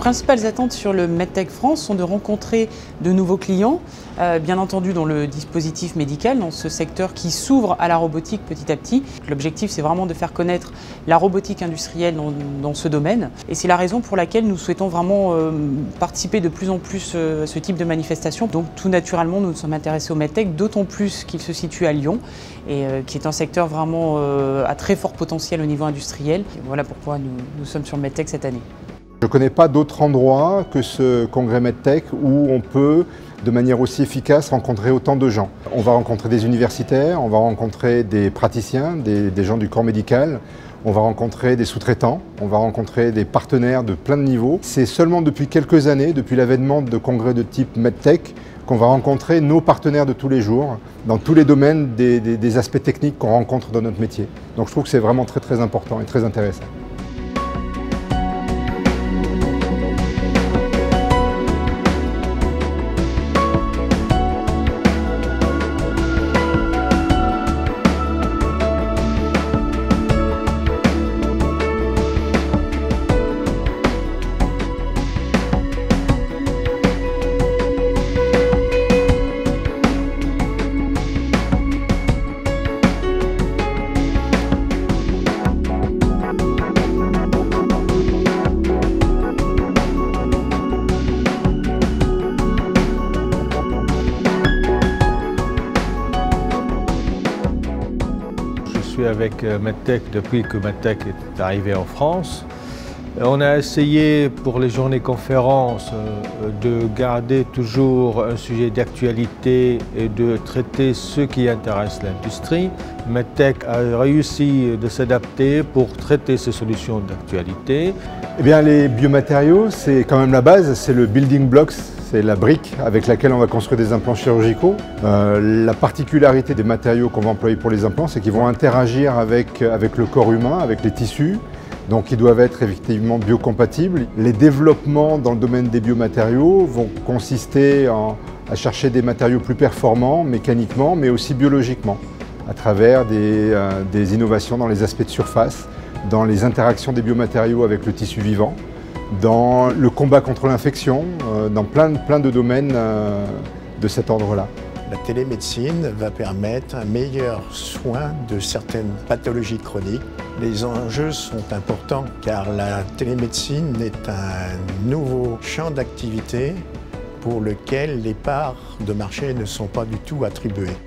principales attentes sur le MedTech France sont de rencontrer de nouveaux clients, bien entendu dans le dispositif médical, dans ce secteur qui s'ouvre à la robotique petit à petit. L'objectif, c'est vraiment de faire connaître la robotique industrielle dans ce domaine. Et c'est la raison pour laquelle nous souhaitons vraiment participer de plus en plus à ce type de manifestation. Donc tout naturellement, nous nous sommes intéressés au MedTech, d'autant plus qu'il se situe à Lyon et qui est un secteur vraiment à très fort potentiel au niveau industriel. Et voilà pourquoi nous sommes sur le MedTech cette année. Je ne connais pas d'autre endroit que ce congrès MedTech où on peut, de manière aussi efficace, rencontrer autant de gens. On va rencontrer des universitaires, on va rencontrer des praticiens, des gens du corps médical, on va rencontrer des sous-traitants, on va rencontrer des partenaires de plein de niveaux. C'est seulement depuis quelques années, depuis l'avènement de congrès de type MedTech, qu'on va rencontrer nos partenaires de tous les jours, dans tous les domaines des aspects techniques qu'on rencontre dans notre métier. Donc je trouve que c'est vraiment très important et très intéressant. Je suis avec MedTech depuis que MedTech est arrivé en France. On a essayé pour les journées conférences de garder toujours un sujet d'actualité et de traiter ce qui intéresse l'industrie. MedTech a réussi de s'adapter pour traiter ces solutions d'actualité. Eh bien, les biomatériaux, c'est quand même la base, c'est le building blocks. C'est la brique avec laquelle on va construire des implants chirurgicaux. La particularité des matériaux qu'on va employer pour les implants, c'est qu'ils vont interagir avec le corps humain, avec les tissus. Donc ils doivent être effectivement biocompatibles. Les développements dans le domaine des biomatériaux vont consister à chercher des matériaux plus performants mécaniquement, mais aussi biologiquement, à travers des innovations dans les aspects de surface, dans les interactions des biomatériaux avec le tissu vivant, dans le combat contre l'infection, dans plein de domaines de cet ordre-là. La télémédecine va permettre un meilleur soin de certaines pathologies chroniques. Les enjeux sont importants car la télémédecine est un nouveau champ d'activité pour lequel les parts de marché ne sont pas du tout attribuées.